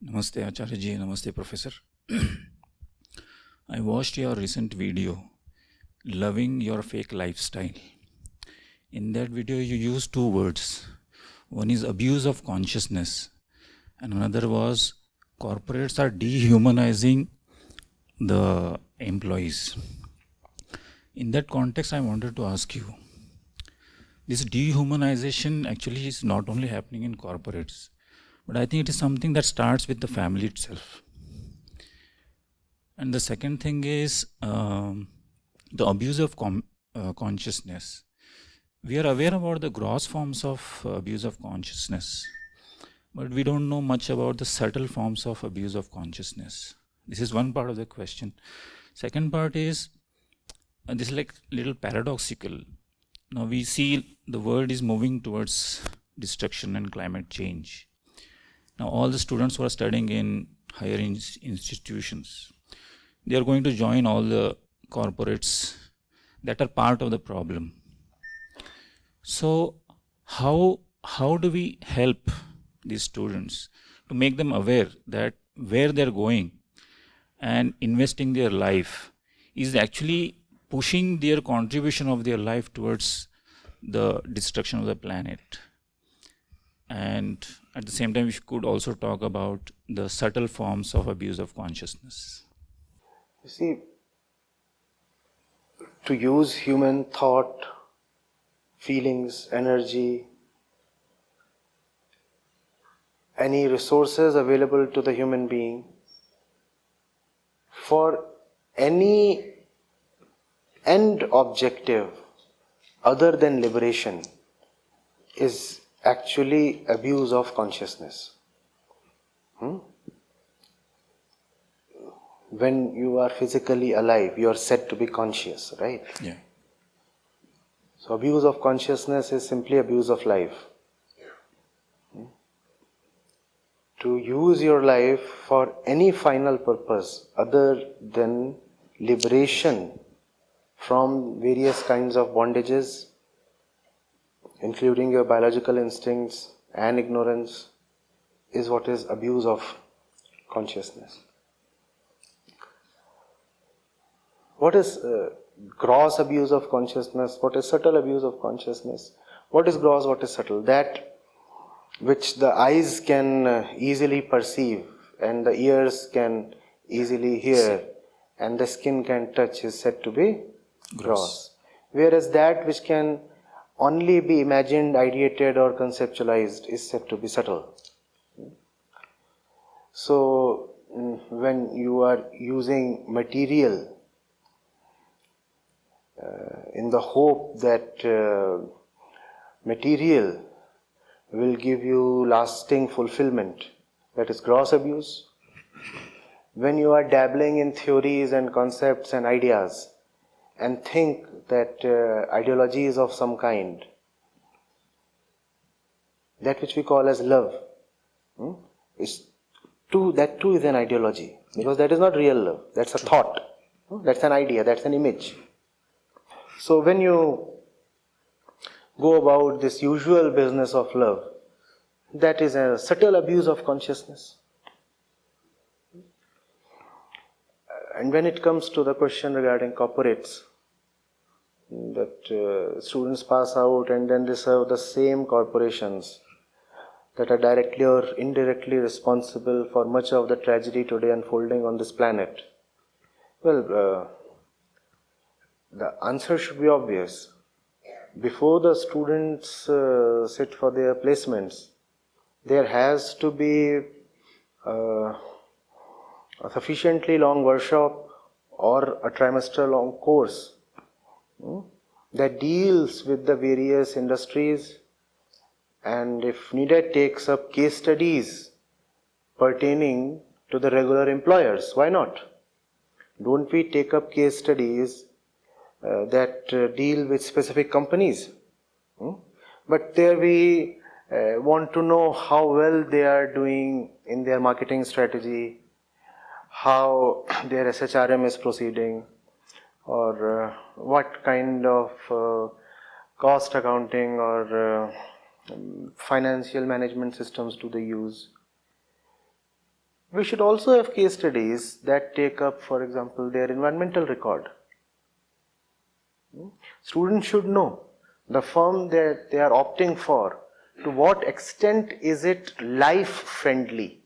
Namaste Acharya ji, Namaste Professor. I watched your recent video, Loving Your Fake Lifestyle. In that video you used two words. One is abuse of consciousness and another was corporates are dehumanizing the employees. In that context, I wanted to ask you, this dehumanization actually is not only happening in corporates, but I think it is something that starts with the family itself. And the second thing is the abuse of consciousness. We are aware about the gross forms of abuse of consciousness, but we don't know much about the subtle forms of abuse of consciousness. This is one part of the question. Second part is, this is like little paradoxical. Now we see the world is moving towards destruction and climate change. Now all the students who are studying in higher institutions, they are going to join all the corporates that are part of the problem. So how do we help these students to make them aware that where they're going and investing their life is actually pushing their contribution of their life towards the destruction of the planet? And at the same time, we could also talk about the subtle forms of abuse of consciousness. You see, to use human thought, feelings, energy, any resources available to the human being for any end objective other than liberation is actually abuse of consciousness. When you are physically alive, you are said to be conscious, right? Yeah. So abuse of consciousness is simply abuse of life. To use your life for any final purpose other than liberation from various kinds of bondages, including your biological instincts and ignorance, is what is abuse of consciousness. What is gross abuse of consciousness? What is subtle abuse of consciousness? What is gross, what is subtle? That which the eyes can easily perceive and the ears can easily hear and the skin can touch is said to be gross. Whereas that which can only be imagined, ideated or conceptualized is said to be subtle. So when you are using material in the hope that material will give you lasting fulfillment, that is gross abuse. When you are dabbling in theories and concepts and ideas and think that ideology is of some kind, that which we call as love, that too is an ideology, because that is not real love, that's a thought, that's an idea, that's an image. So when you go about this usual business of love, that is a subtle abuse of consciousness. And when it comes to the question regarding corporates, that students pass out and then they serve the same corporations that are directly or indirectly responsible for much of the tragedy today unfolding on this planet. Well, the answer should be obvious. Before the students sit for their placements, there has to be a sufficiently long workshop or a trimester long course that deals with the various industries and if needed takes up case studies pertaining to the regular employers. Why not? Don't we take up case studies that deal with specific companies? But there we want to know how well they are doing in their marketing strategy, how their SHRM is proceeding, or what kind of cost accounting or financial management systems do they use. we should also have case studies that take up, for example, their environmental record. Students should know the firm that they are opting for, to what extent is it life friendly?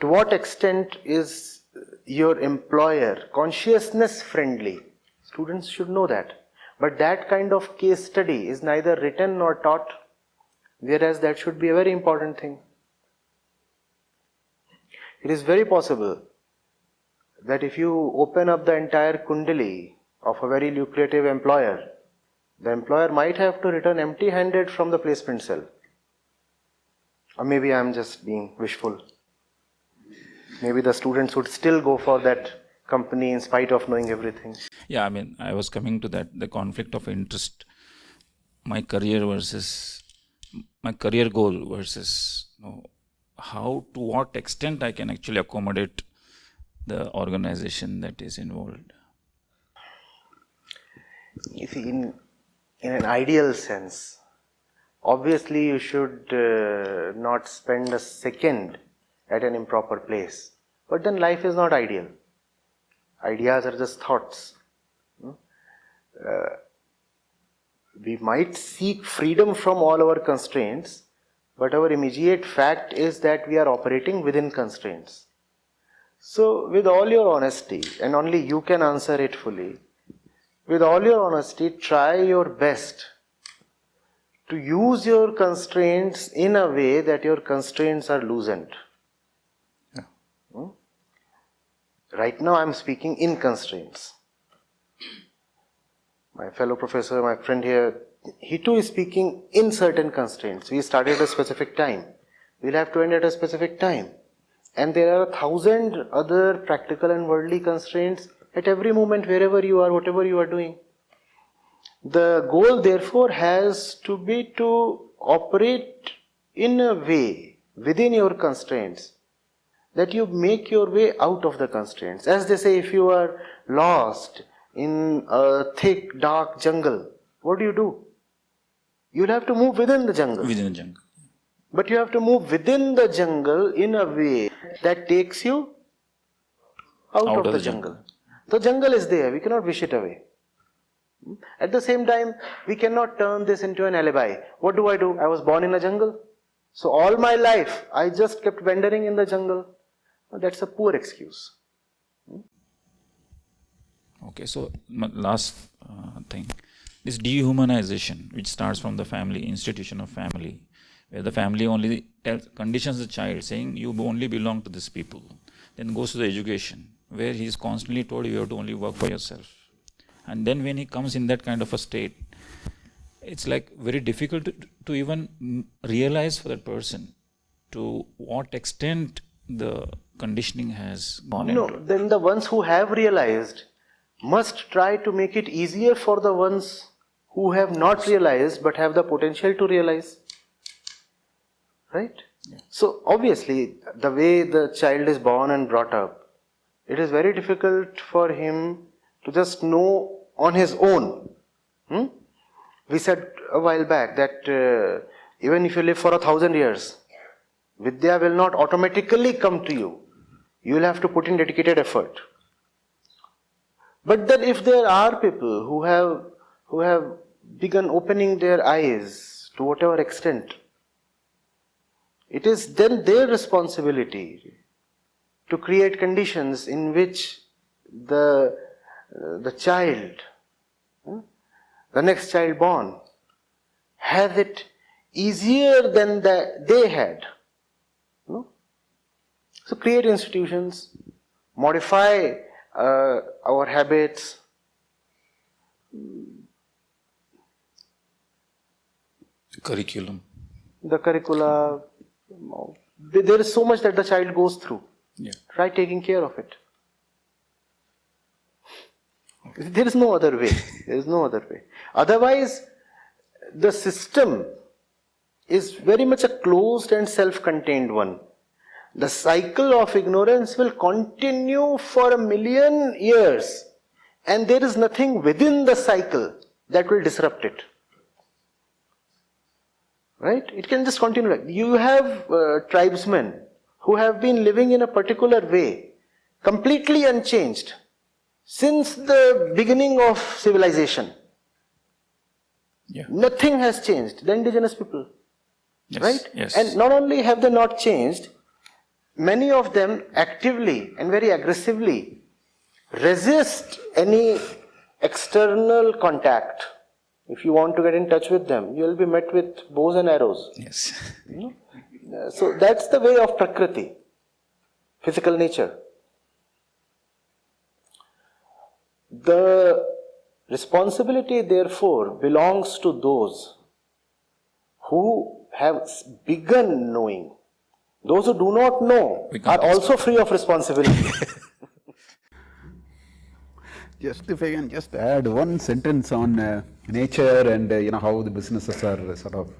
To what extent is your employer consciousness friendly? Students should know that. But that kind of case study is neither written nor taught, whereas that should be a very important thing. It is very possible that if you open up the entire kundali of a very lucrative employer, the employer might have to return empty-handed from the placement cell. Or maybe I am just being wishful. Maybe the students would still go for that company in spite of knowing everything. Yeah, I mean, I was coming to that, the conflict of interest, my career goal versus how, to what extent I can actually accommodate the organization that is involved. You see, in an ideal sense, obviously you should not spend a second at an improper place. But then life is not ideal. Ideas are just thoughts. We might seek freedom from all our constraints, but our immediate fact is that we are operating within constraints. So, with all your honesty, and only you can answer it fully, with all your honesty, try your best to use your constraints in a way that your constraints are loosened. Right now I am speaking in constraints. My fellow professor, my friend here, he too is speaking in certain constraints. We started at a specific time. We'll have to end at a specific time. And there are 1,000 other practical and worldly constraints at every moment, wherever you are, whatever you are doing. The goal therefore has to be to operate in a way within your constraints that you make your way out of the constraints. As they say, if you are lost in a thick, dark jungle, what do? You'll have to move within the jungle. Within the jungle. But you have to move within the jungle in a way that takes you out of the jungle. The jungle is there, we cannot wish it away. At the same time, we cannot turn this into an alibi. What do? I was born in a jungle. So all my life, I just kept wandering in the jungle. That's a poor excuse. Okay, so last thing, this dehumanization, which starts from the family, institution of family, where the family only conditions the child, saying you only belong to these people. Then goes to the education, where he is constantly told you have to only work for yourself. And then when he comes in that kind of a state, it's like very difficult to even realize for that person to what extent the conditioning has gone into. Then the ones who have realized must try to make it easier for the ones who have not realized but have the potential to realize. Right? Yeah. So obviously, the way the child is born and brought up, it is very difficult for him to just know on his own. We said a while back that even if you live for 1,000 years, Vidya will not automatically come to you. You will have to put in dedicated effort. But then if there are people who have begun opening their eyes to whatever extent, it is then their responsibility to create conditions in which the child, the next child born, has it easier than they had. So create institutions, modify our habits, Curriculum. The curricula. There is so much that the child goes through. Yeah. Try taking care of it. There is no other way. There is no other way. Otherwise, the system is very much a closed and self-contained one. The cycle of ignorance will continue for 1,000,000 years, and there is nothing within the cycle that will disrupt it. Right? It can just continue. You have tribesmen who have been living in a particular way, completely unchanged, since the beginning of civilization. Yeah. Nothing has changed. The indigenous people. Yes. Right? Yes. And not only have they not changed, many of them actively and very aggressively resist any external contact. If you want to get in touch with them, you will be met with bows and arrows. Yes. So that's the way of Prakriti, physical nature. The responsibility, therefore, belongs to those who have begun knowing. Those who do not know are also free of responsibility. Just if I can just add one sentence on nature and how the businesses are sort of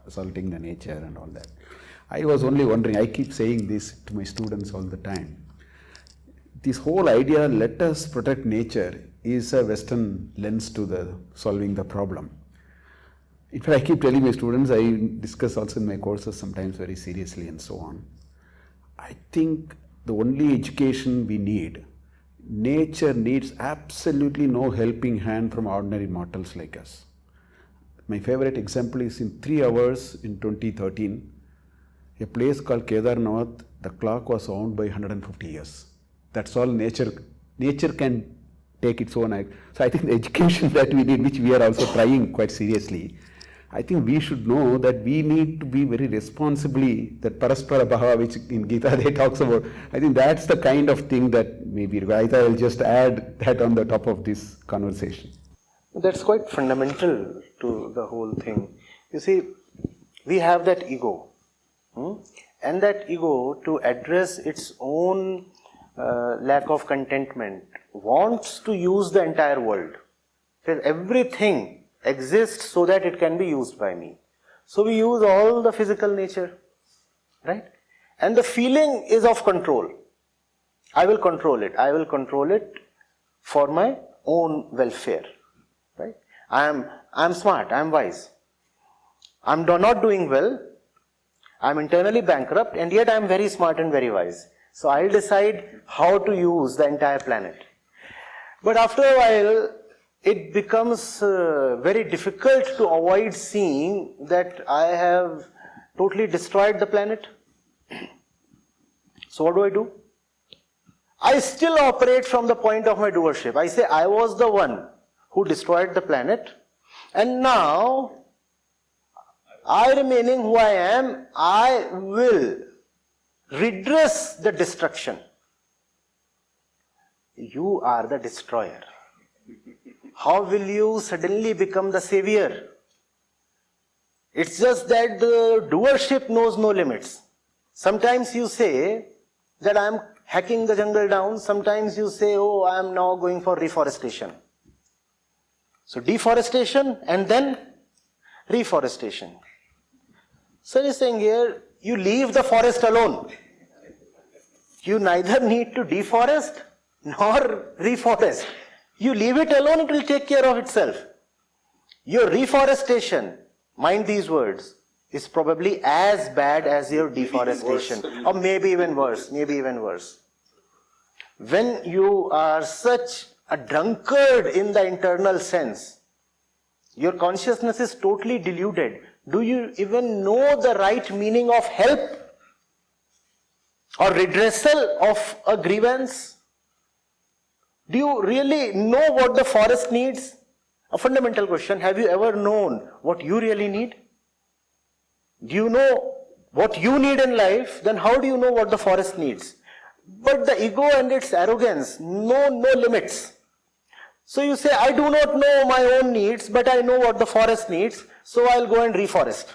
assaulting the nature and all that. I was only wondering, I keep saying this to my students all the time. This whole idea, let us protect nature, is a Western lens to the solving the problem. In fact, I keep telling my students, I discuss also in my courses sometimes very seriously and so on. I think the only education we need, nature needs absolutely no helping hand from ordinary mortals like us. My favorite example is in 3 hours in 2013, a place called Kedarnath, the clock was owned by 150 years. That's all nature can take its own act. So I think the education that we need, which we are also trying quite seriously, I think we should know that we need to be very responsibly, that Paraspara Bhava, which in Gita they talks about, I think that's the kind of thing that maybe I will just add that on the top of this conversation. That's quite fundamental to the whole thing. You see, we have that ego. And that ego, to address its own lack of contentment, wants to use the entire world. Because everything exists so that it can be used by me. So we use all the physical nature, right? And the feeling is of control. I will control it. I will control it for my own welfare, right? I am smart. I am wise. I am not doing well. I am internally bankrupt, and yet I am very smart and very wise. So I'll decide how to use the entire planet. But after a while, it becomes very difficult to avoid seeing that I have totally destroyed the planet. So what do? I still operate from the point of my doership. I say I was the one who destroyed the planet, and now I remaining who I am, I will redress the destruction. You are the destroyer. How will you suddenly become the savior? It's just that the doership knows no limits. Sometimes you say that I am hacking the jungle down. Sometimes you say, oh, I am now going for reforestation. So deforestation and then reforestation. So he's saying here, you leave the forest alone. You neither need to deforest nor reforest. You leave it alone, it will take care of itself. Your reforestation, mind these words, is probably as bad as your deforestation. Or maybe even worse, When you are such a drunkard in the internal sense, your consciousness is totally deluded. Do you even know the right meaning of help or redressal of a grievance? Do you really know what the forest needs? A fundamental question. Have you ever known what you really need? Do you know what you need in life? Then how do you know what the forest needs? But the ego and its arrogance know no limits. So you say, I do not know my own needs, but I know what the forest needs, so I'll go and reforest.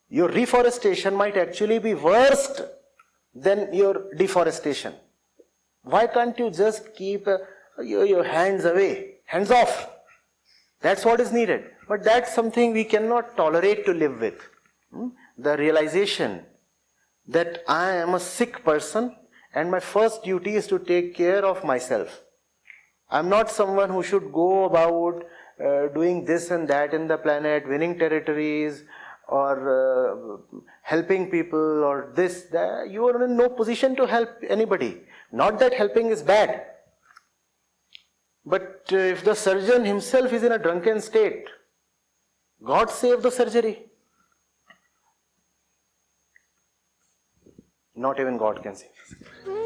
Your reforestation might actually be worse than your deforestation. Why can't you just keep your hands away, hands off? That's what is needed. But that's something we cannot tolerate to live with. The realization that I am a sick person and my first duty is to take care of myself. I'm not someone who should go about doing this and that in the planet, winning territories or helping people or this, that, you are in no position to help anybody. Not that helping is bad. But if the surgeon himself is in a drunken state, God save the surgery. Not even God can save the surgery.